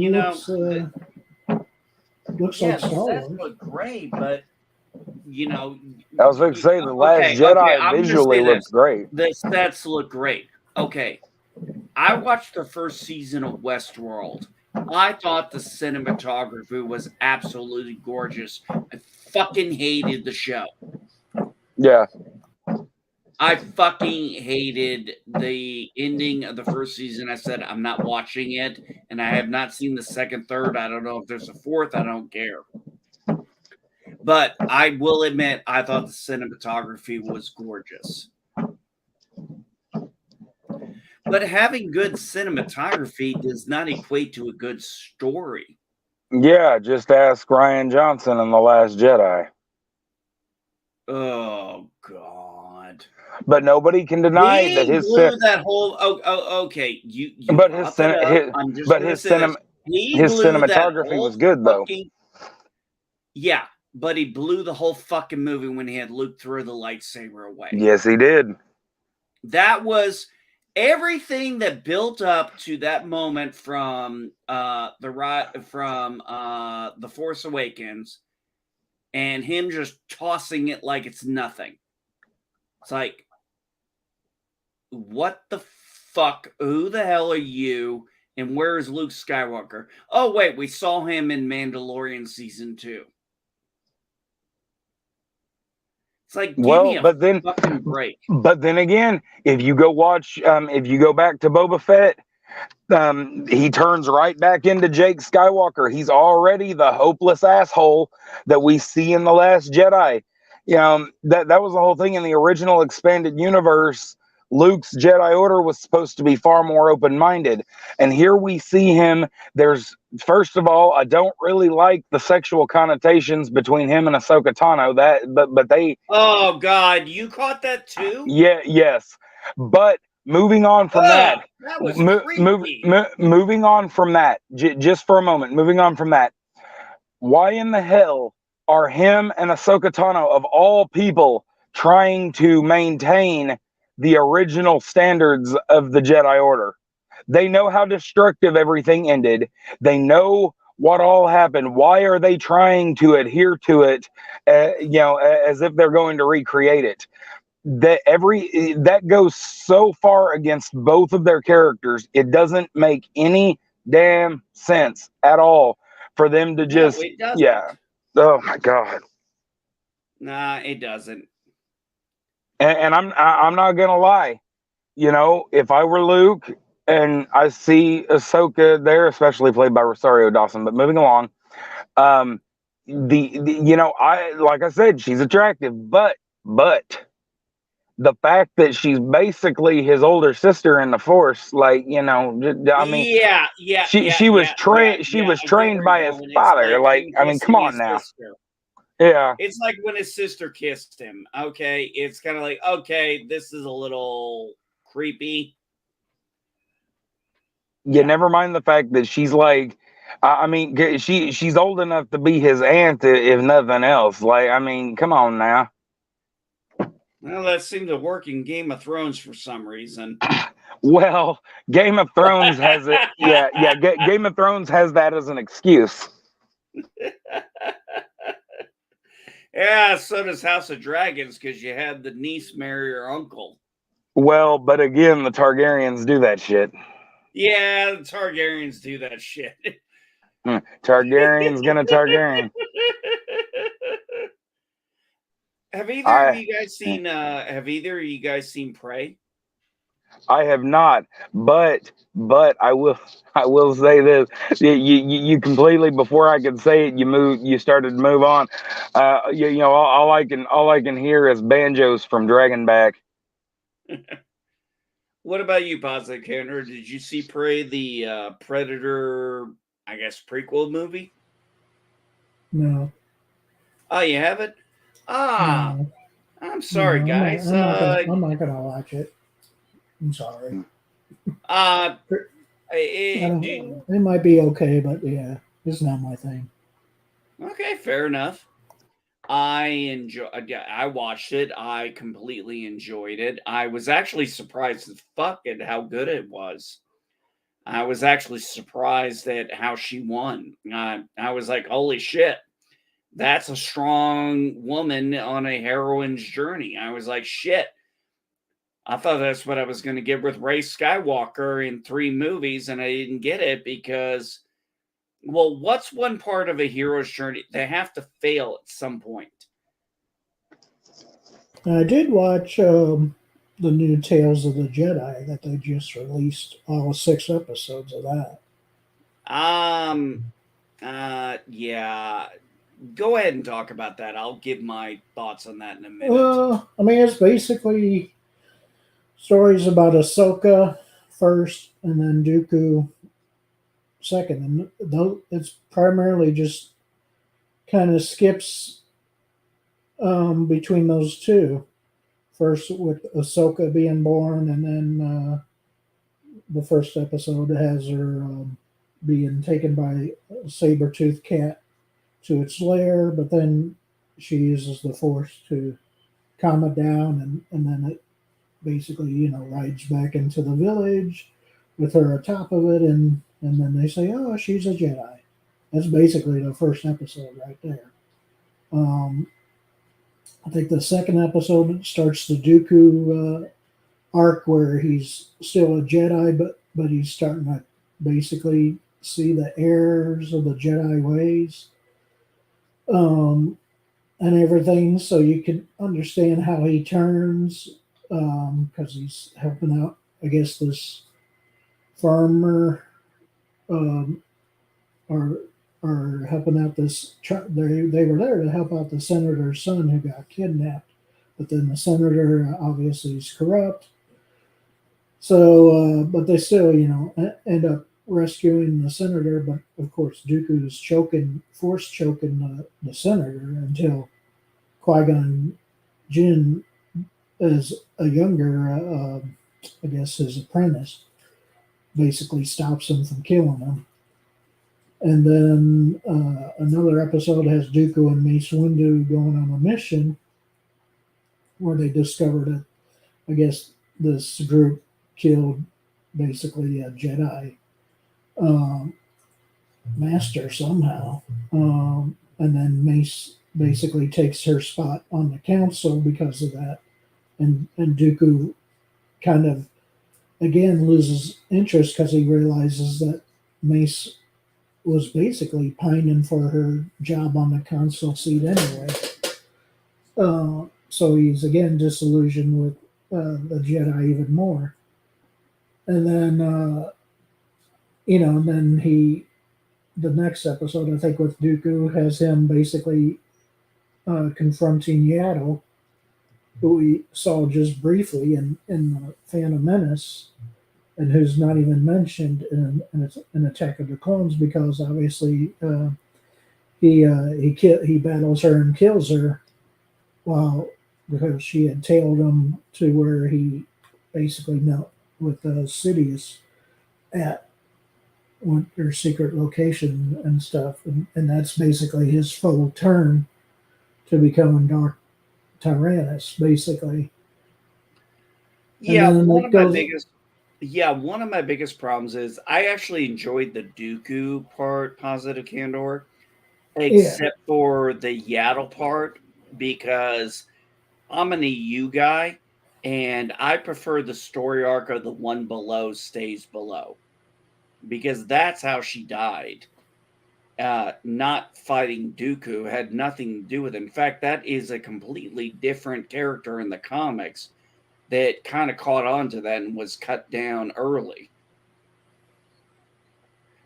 Looks like Star Wars. Look great, but I was going to say the Last Jedi visually looks great. The sets look great. Okay, I watched the first season of Westworld. I thought the cinematography was absolutely gorgeous. I fucking hated the show. Yeah. I fucking hated the ending of the first season. I said, I'm not watching it. And I have not seen the second, third. I don't know if there's a fourth. I don't care. But I will admit, I thought the cinematography was gorgeous. But having good cinematography does not equate to a good story. Yeah, just ask Ryan Johnson in The Last Jedi. Oh, God. But nobody can deny that He his blew that whole. Okay. You but brought that up. I'm just going to say this. He his blew that cinematography was whole good though. fucking. Yeah, but he blew the whole fucking movie when he had Luke throw the lightsaber away. Yes, he did. That was everything that built up to that moment from the Force Awakens, and him just tossing it like it's nothing. It's like, what the fuck? Who the hell are you? And where is Luke Skywalker? Oh wait, we saw him in Mandalorian season 2. It's like, give me a fucking break. But then again, if you go back to Boba Fett, he turns right back into Jake Skywalker. He's already the hopeless asshole that we see in The Last Jedi. That was the whole thing in the original expanded universe. Luke's Jedi Order was supposed to be far more open-minded. And here we see him. First of all, I don't really like the sexual connotations between him and Ahsoka Tano. But they. Oh God, you caught that too? Yeah, yes. But moving on from that was creepy. Moving on from that, just for a moment, moving on from that, why in the hell are him and Ahsoka Tano, of all people, trying to maintain the original standards of the Jedi Order? They know how destructive everything ended. They know what all happened. Why are they trying to adhere to it, as if they're going to recreate it? That goes so far against both of their characters. It doesn't make any damn sense at all for them to just Oh my God. Nah, it doesn't. And I'm not gonna lie, if I were Luke and I see Ahsoka there, especially played by Rosario Dawson, but moving along, I like I said, she's attractive, but the fact that she's basically his older sister in the Force, she was trained by his father. Come on now. Sister. Yeah. It's like when his sister kissed him. Okay. It's kind of like, okay, this is a little creepy. Never mind the fact that she's she's old enough to be his aunt, if nothing else. Come on now. Well, that seemed to work in Game of Thrones for some reason. Well, Game of Thrones has it. Yeah. Game of Thrones has that as an excuse. Yeah, so does House of Dragons, because you had the niece marry her uncle. Well, but again, the Targaryens do that shit. Yeah, the Targaryens do that shit. Targaryen's gonna Targaryen. Have either of you guys seen Prey? I have not, but I will say this. You completely, before I could say it, you started to move on. All I can hear is banjos from Dragonback. What about you, Positive Canner? Did you see Prey, the Predator, I guess, prequel movie? No. Oh, you haven't? No. I'm sorry, guys. I'm not gonna watch it. I'm sorry. It might be okay, but yeah, it's not my thing. Okay, fair enough. I watched it. I completely enjoyed it. I was actually surprised as fuck at how good it was. I was actually surprised at how she won. I was like, holy shit. That's a strong woman on a heroine's journey. I was like, shit. I thought that's what I was going to get with Rey Skywalker in 3 movies, and I didn't get it because, well, what's one part of a hero's journey? They have to fail at some point. I did watch the new Tales of the Jedi that they just released, all 6 episodes of that. Um. Yeah. Go ahead and talk about that. I'll give my thoughts on that in a minute. I mean, it's basically stories about Ahsoka first, and then Dooku second, and though it's primarily just kind of skips between those two. First with Ahsoka being born, and then the first episode has her being taken by a saber-toothed cat to its lair, but then she uses the Force to calm it down, and then it basically, rides back into the village with her atop of it, and then they say, oh, she's a Jedi. That's basically the first episode right there. Um, I think the second episode starts the Dooku arc where he's still a Jedi, but he's starting to basically see the errors of the Jedi ways, um, and everything, so you can understand how he turns, because he's helping out, I guess, this farmer, um, or helping out this. They were there to help out the senator's son who got kidnapped, but then the senator obviously is corrupt. So, but they still, end up rescuing the senator. But of course, Dooku is force choking the senator until Qui Gon Jinn, as a younger, I guess, his apprentice, basically stops him from killing him. And then another episode has Dooku and Mace Windu going on a mission where they discover that, I guess, this group killed basically a Jedi um, master somehow. And then Mace basically takes her spot on the council because of that. And Dooku kind of again loses interest because he realizes that Mace was basically pining for her job on the council seat anyway. So he's again disillusioned with the Jedi even more. And then, then the next episode, I think, with Dooku has him basically confronting Yaddle, who we saw just briefly in the Phantom Menace, and who's not even mentioned in Attack of the Clones because obviously he battles her and kills her while because she had tailed him to where he basically met with Sidious at their secret location and stuff, and that's basically his full turn to becoming Dark Tyrannus, basically. And Yeah, then it goes, one of my biggest problems is I actually enjoyed the Dooku part, Positive Candor, yeah, except for the Yaddle part because I'm an EU guy and I prefer the story arc of the one below stays below because that's how she died. Not fighting Dooku had nothing to do with it. In fact, that is a completely different character in the comics that kind of caught on to that and was cut down early.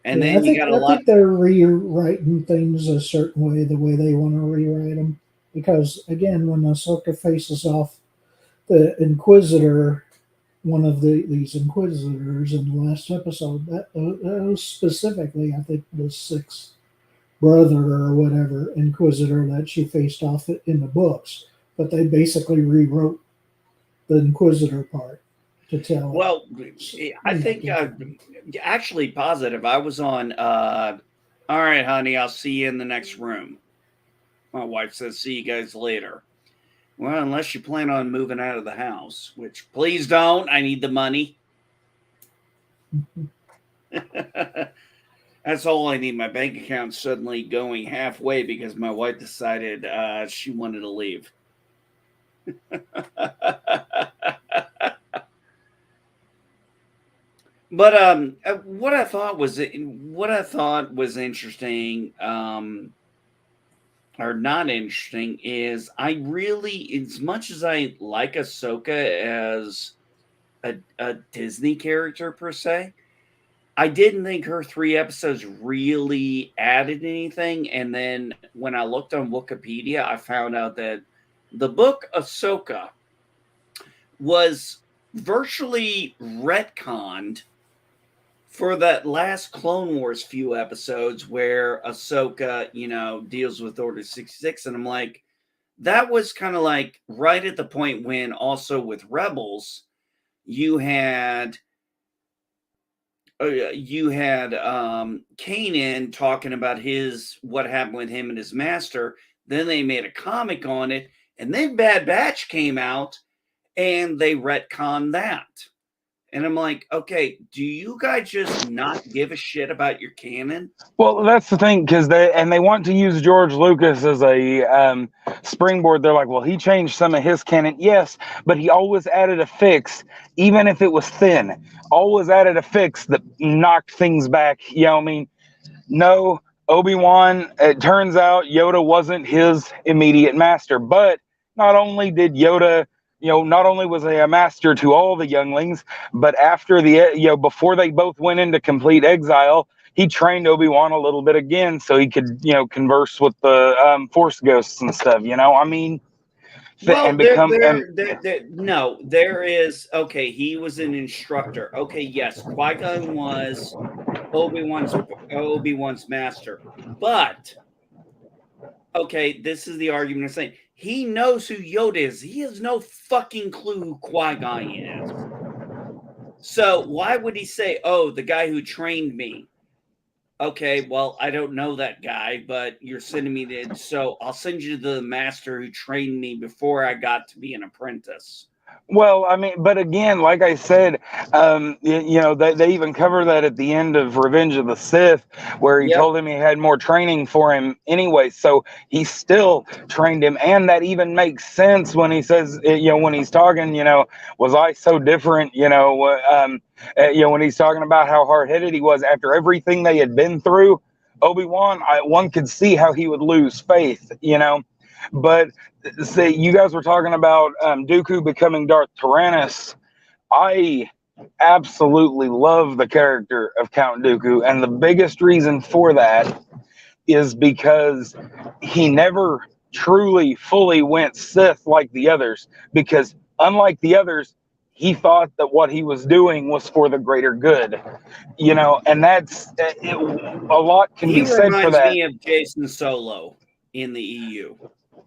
And yeah. I then you think got a I lot. think they're rewriting things a certain way, the way they want to rewrite them. Because again, when Ahsoka faces off the Inquisitor, one of these Inquisitors in the last episode, that was specifically, I think, the sixth brother or whatever Inquisitor that she faced off in the books. But they basically rewrote the Inquisitor part to tell it. Well, I think Differently. actually positive. I was on. All right, honey, I'll see you in the next room. My wife says, "See you guys later." Well, unless you plan on moving out of the house, which please don't. I need the money. That's all I need. My bank account suddenly going halfway because my wife decided she wanted to leave. But what I thought was interesting. or not interesting is I really, as much as I like Ahsoka as a Disney character per se, I didn't think her 3 episodes really added anything. And then when I looked on Wikipedia, I found out that the book Ahsoka was virtually retconned for that last Clone Wars few episodes where Ahsoka, deals with Order 66. And I'm like, that was kind of like right at the point when also with Rebels, you had Kanan talking about what happened with him and his master. Then they made a comic on it, and then Bad Batch came out, and they retconned that. And I'm like, okay, do you guys just not give a shit about your canon? Well, that's the thing, because they want to use George Lucas as a springboard. They're like, well, he changed some of his canon, yes, but he always added a fix, even if it was thin. Always added a fix that knocked things back. I mean, no, Obi-Wan. It turns out Yoda wasn't his immediate master, but not only did Yoda. Not only was he a master to all the younglings, but after before they both went into complete exile, he trained Obi-Wan a little bit again so he could, converse with the Force ghosts and stuff, I mean, Well, and become, and no, there is, okay, he was an instructor. Okay, yes, Qui-Gon was Obi-Wan's master. But, okay, this is the argument I'm saying. He knows who Yoda is. He has no fucking clue who Qui-Gon is. So why would he say, oh, the guy who trained me? Okay, well, I don't know that guy, but you're sending me to, so I'll send you to the master who trained me before I got to be an apprentice. well, I mean, but again, like I said, they even cover that at the end of Revenge of the Sith, where he Yep. told him he had more training for him anyway. So he still trained him, and that even makes sense when he says, when he's talking, was I so different? When he's talking about how hard-headed he was after everything they had been through, Obi-Wan, one could see how he would lose faith, but. Say you guys were talking about Dooku becoming Darth Tyrannus. I absolutely love the character of Count Dooku, and the biggest reason for that is because he never truly fully went Sith like the others, because unlike the others, he thought that what he was doing was for the greater good, and that's a lot can He be said for reminds that. me of Jason Solo in the EU.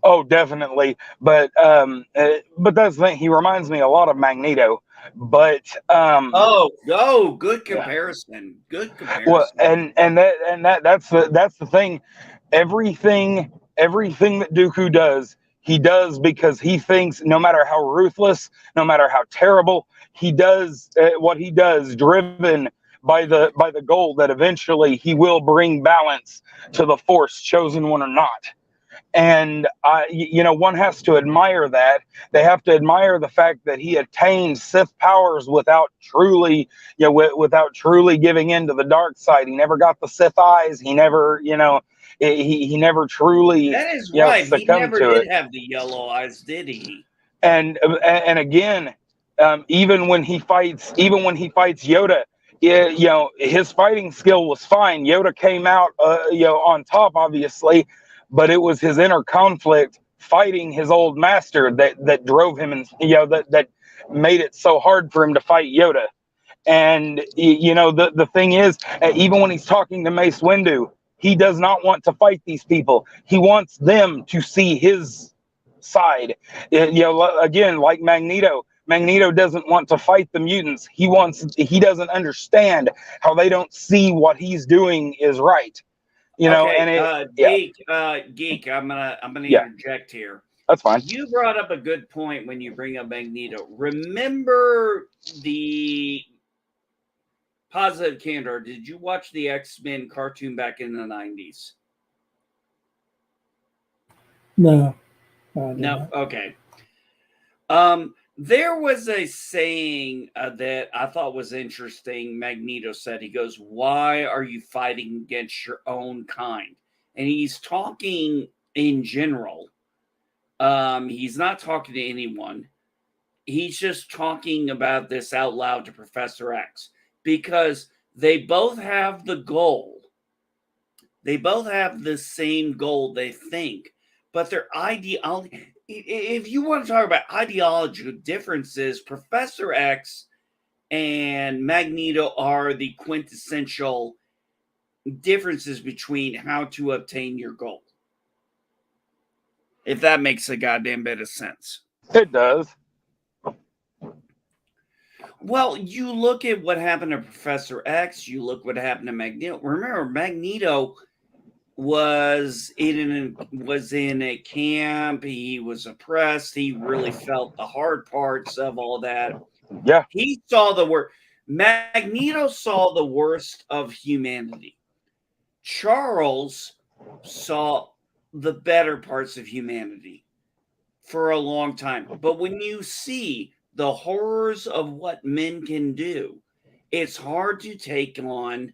Oh, definitely. But that's the thing. He reminds me a lot of Magneto. But Good comparison. Good comparison. well, that's the thing. Everything that Dooku does, he does because he thinks no matter how ruthless, no matter how terrible, he does what he does, driven by the goal that eventually he will bring balance to the Force, chosen one or not. And one has to admire that. They have to admire the fact that he attained Sith powers without truly, without truly giving in to the dark side. He never got the Sith eyes. He never, he never truly, that is right. He never to did it. have the yellow eyes, did he? And again, even when he fights Yoda, his fighting skill was fine. Yoda came out, on top, obviously, but it was his inner conflict fighting his old master that drove him, and that made it so hard for him to fight Yoda. And the thing is, even when he's talking to Mace Windu, he does not want to fight these people. He wants them to see his side. Again, like Magneto. Magneto doesn't want to fight the mutants. He doesn't understand how they don't see what he's doing is right. Geek, I'm gonna interject here. That's fine. You brought up a good point when you bring up Magneto. Remember the Positive Candor? Did you watch the X-Men cartoon back in the 90s? No. No. Okay. There was a saying that I thought was interesting. Magneto said, he goes, "Why are you fighting against your own kind?" And he's talking in general. He's not talking to anyone. He's just talking about this out loud to Professor X because they both have the goal. They both have the same goal, they think, but their ideology. If you want to talk about ideological differences, Professor X and Magneto are the quintessential differences between how to obtain your goal. If that makes a goddamn bit of sense. It does. Well, you look at what happened to Professor X, you look what happened to Magneto. Remember, Magneto was in a camp, he was oppressed, he really felt the hard parts of all that. Yeah. He saw the worst. Magneto saw the worst of humanity. Charles saw the better parts of humanity for a long time. But when you see the horrors of what men can do, it's hard to take on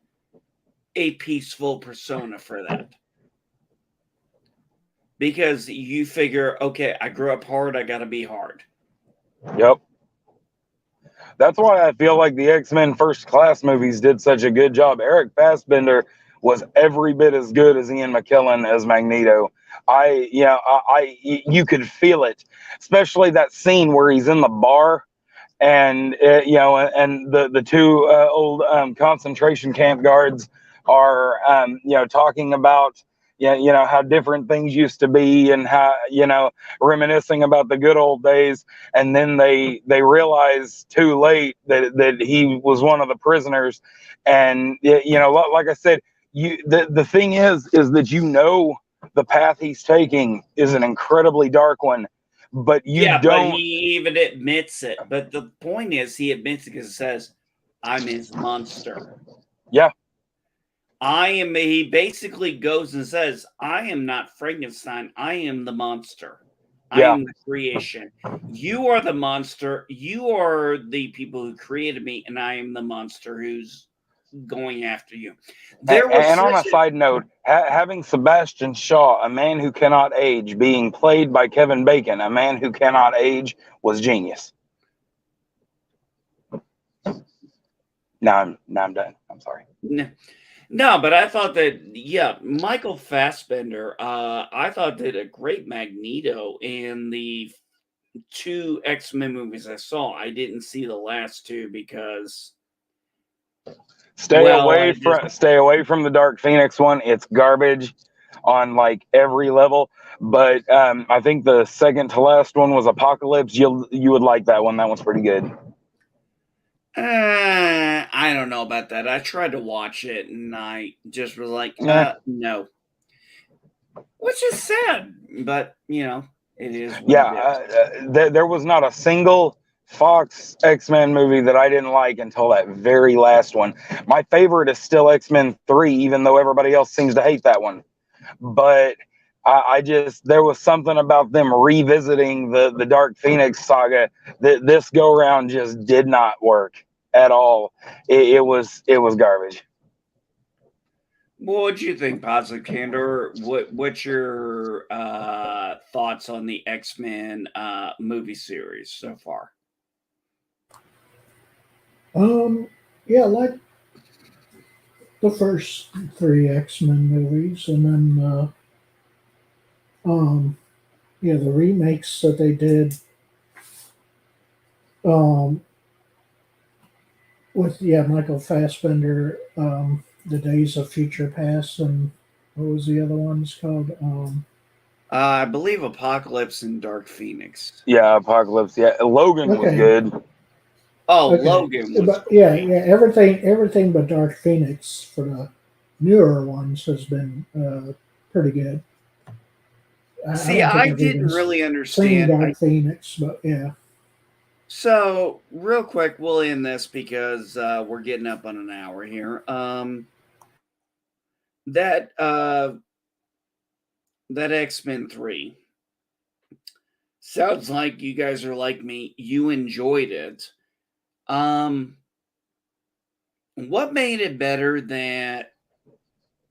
a peaceful persona for that. Because you figure, okay, I grew up hard, I got to be hard. Yep. That's why I feel like the X-Men First Class movies did such a good job. Eric Fassbender was every bit as good as Ian McKellen as Magneto. You could feel it, especially that scene where he's in the bar and and the two old concentration camp guards are talking about how different things used to be and how reminiscing about the good old days, and then they realize too late that he was one of the prisoners, and like I said, the thing is that the path he's taking is an incredibly dark one, but but he even admits it. But the point is, he admits it because it says, "I'm his monster." Yeah. He basically goes and says, "I am not Frankenstein. I am the monster. I am the creation. You are the monster. You are the people who created me, and I am the monster who's going after you." And on a side note, having Sebastian Shaw, a man who cannot age, being played by Kevin Bacon, a man who cannot age, was genius. Now I'm done. I'm sorry. No, but I thought that, Michael Fassbender, I thought did a great Magneto in the 2 X-Men movies I saw. I didn't see the last 2 because stay away from the Dark Phoenix one. It's garbage on like every level. But I think the second to last one was Apocalypse. You would like that one. That one's pretty good. I don't know about that. I tried to watch it and I just was like, no. Which is sad, but it is what it is. There was not a single Fox X-Men movie that I didn't like until that very last one. My favorite is still X-Men 3, even though everybody else seems to hate that one. But there was something about them revisiting the Dark Phoenix saga that this go around just did not work at all. It was garbage. What do you think, Positive Candor? What's your thoughts on the X-Men movie series so far? Yeah, like the first 3 X-Men movies, and then the remakes that they did with Michael Fassbender, The Days of Future Past, and what was the other ones called? I believe Apocalypse and Dark Phoenix. Yeah, Apocalypse. Yeah, Logan was good. Oh, okay. Logan was but, everything but Dark Phoenix for the newer ones has been pretty good. I didn't really understand Dark Phoenix, but yeah. So, real quick, we'll end this because we're getting up on an hour here. That X-Men 3 sounds like you guys are like me. You enjoyed it. What made it better than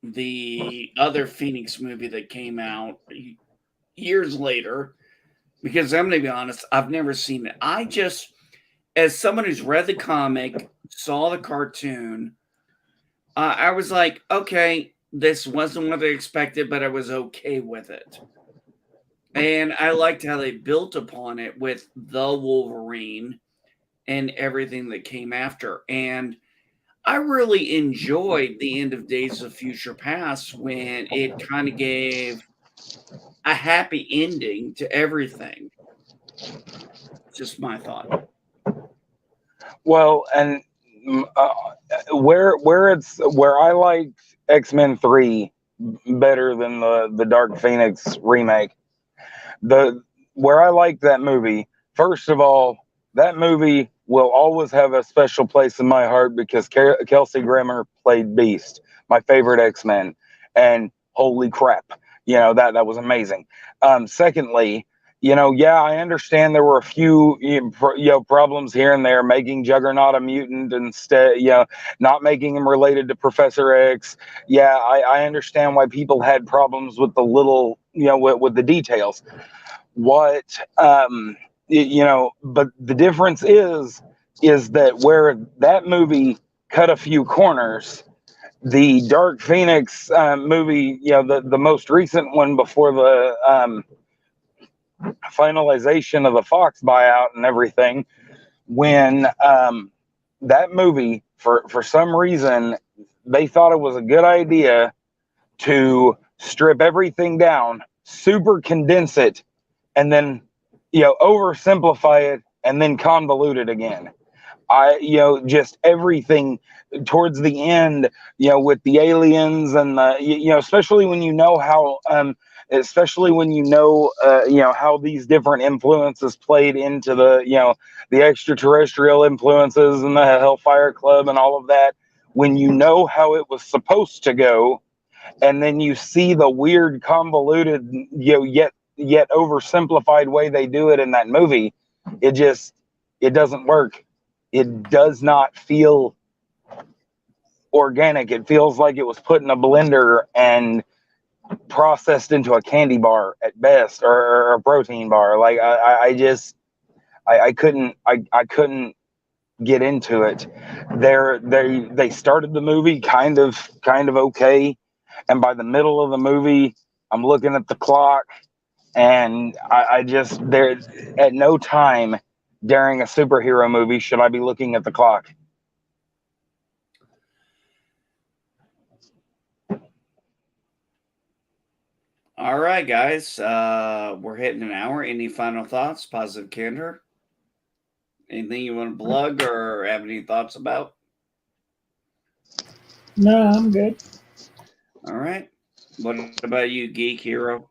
the other Phoenix movie that came out years later, because I'm going to be honest, I've never seen it. I just, as someone who's read the comic, saw the cartoon, I was like, okay, this wasn't what I expected, but I was okay with it. And I liked how they built upon it with the Wolverine and everything that came after. And I really enjoyed the end of Days of Future Past when it kind of gave a happy ending to everything. Just my thought. Well, and where I like X-Men 3 better than the Dark Phoenix remake. Where I like that movie, first of all, that movie will always have a special place in my heart because Kelsey Grammer played Beast, my favorite X-Men, and holy crap, that was amazing. Secondly, yeah, I understand there were a few problems here and there, making Juggernaut a mutant instead, not making him related to Professor X. Yeah, I understand why people had problems with the little, with the details. But the difference is that where that movie cut a few corners, the Dark Phoenix movie, the most recent one before the finalization of the Fox buyout and everything, when that movie, for some reason, they thought it was a good idea to strip everything down, super condense it, and then oversimplify it and then convolute it again. Just everything towards the end, with the aliens and the, especially when how these different influences played into the extraterrestrial influences and the Hellfire Club and all of that. When you know how it was supposed to go, and then you see the weird, convoluted, yet oversimplified way they do it in that movie, it doesn't work. It does not feel organic. It feels like it was put in a blender and processed into a candy bar at best, or a protein bar. Like I couldn't get into it. They started the movie kind of okay, and by the middle of the movie, I'm looking at the clock, and I just, there, at no time during a superhero movie should I be looking at the clock. All right, guys. We're hitting an hour. Any final thoughts? Positive candor? Anything you want to plug or have any thoughts about? No, I'm good. All right. What about you, Geek Hero?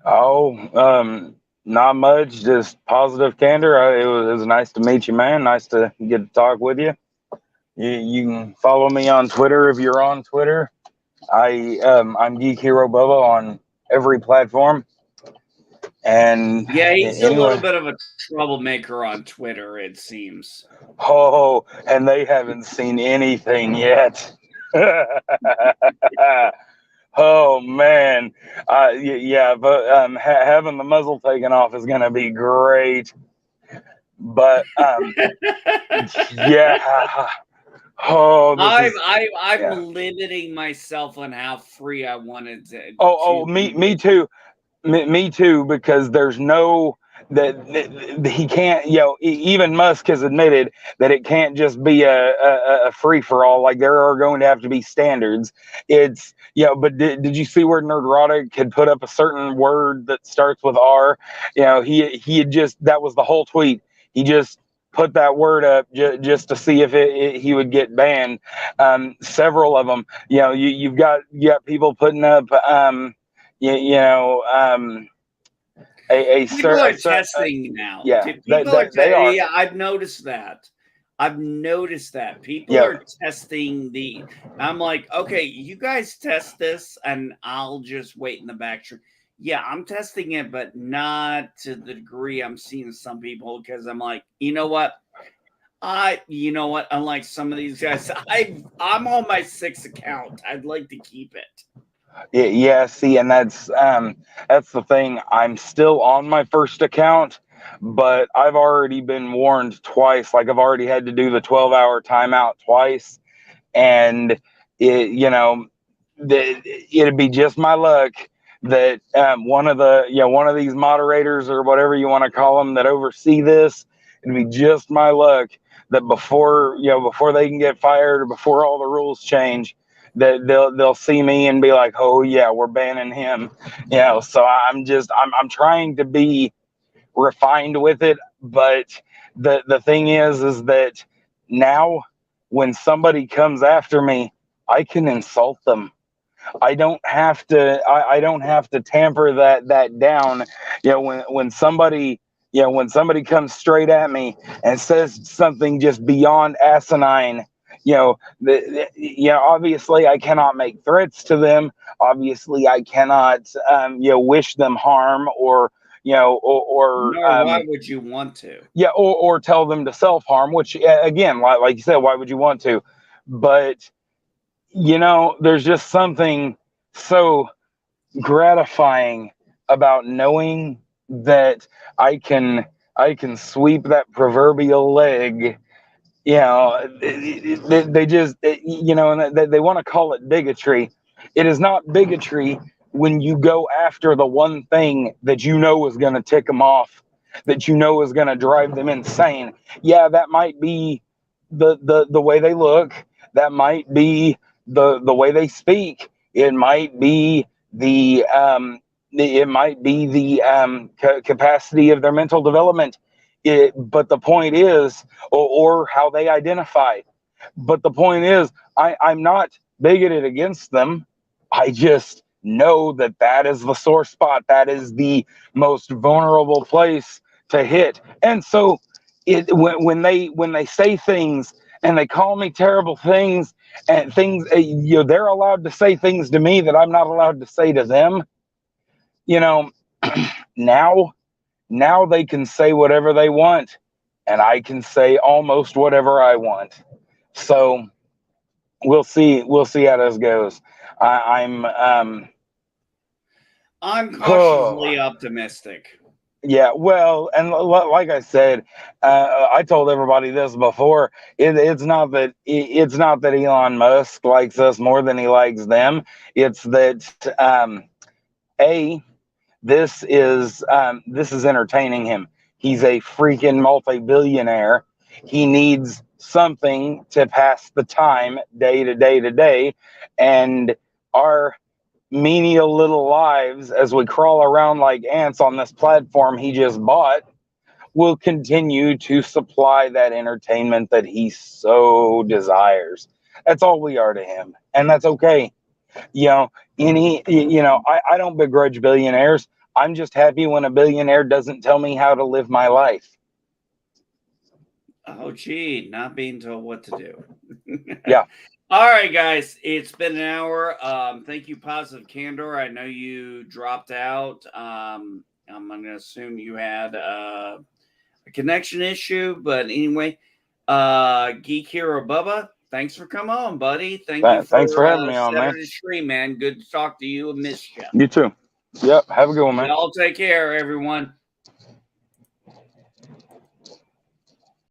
Oh, not much, just positive candor. It was nice to meet you, man. Nice to get to talk with you. You can follow me on Twitter if you're on Twitter. I'm Geek Hero Bubba on every platform. And yeah, he's anyway, a little bit of a troublemaker on Twitter, it seems. Oh, and they haven't seen anything yet. Oh man, yeah, but having the muzzle taken off is gonna be great. But yeah. Oh, I'm limiting myself on how free I wanted to. Me too. Me too, because there's no that he can't. Even Musk has admitted that it can't just be a free for all. Like, there are going to have to be standards. It's But did you see where Nerdrotic had put up a certain word that starts with R? He had just, that was the whole tweet. He just put that word up just to see if he would get banned. Several of them. You've got people putting up. People are testing now. Yeah, they are. Yeah, I've noticed that. People are testing the. I'm like, okay, you guys test this, and I'll just wait in the back. Yeah, I'm testing it, but not to the degree I'm seeing some people, because I'm like, you know what? You know what? Unlike some of these guys, I'm on my 6th account. I'd like to keep it. Yeah, see, and that's the thing. I'm still on my first account, but I've already been warned twice. Like I've already had to do the 12-hour timeout twice, and it'd be just my luck that one of these moderators or whatever you want to call them that oversee this, it'd be just my luck that before they can get fired or before all the rules change, that they'll see me and be like, oh yeah, we're banning him. So I'm trying to be refined with it, but the thing is that now when somebody comes after me, I can insult them. I don't have to tamper that down. When somebody comes straight at me and says something just beyond asinine, obviously I cannot make threats to them. Obviously I cannot wish them harm or why would you want to? Or tell them to self-harm, which again, like you said, why would you want to? But there's just something so gratifying about knowing that I can sweep that proverbial leg. They just and they want to call it bigotry. It is not bigotry when you go after the one thing that is going to tick them off, that is going to drive them insane. Yeah, that might be the way they look. That might be the way they speak. It might be the capacity of their mental development. But the point is, or how they identify. But the point is, I'm not bigoted against them. I just know that is the sore spot. That is the most vulnerable place to hit. And so when they say things and they call me terrible things and things, they're allowed to say things to me that I'm not allowed to say to them. Now they can say whatever they want, and I can say almost whatever I want. So we'll see how this goes. I'm cautiously optimistic. Yeah, well, and like I said, I told everybody this before. It's not that Elon Musk likes us more than he likes them. It's that this is entertaining him. He's a freaking multi-billionaire. He needs something to pass the time day to day to day, and our menial little lives as we crawl around like ants on this platform he just bought will continue to supply that entertainment that he so desires. That's all we are to him, and that's okay. I don't begrudge billionaires. I'm just happy when a billionaire doesn't tell me how to live my life. Oh, gee, not being told what to do. Yeah. All right, guys, it's been an hour. Thank you, Positive Candor. I know you dropped out. I'm going to assume you had a connection issue, but anyway, Geek Hero Bubba, thanks for coming on, buddy. Thanks for having me on, man. Stream, man. Good to talk to you and miss you. You too. Yep. Have a good one, man. Y'all take care, everyone.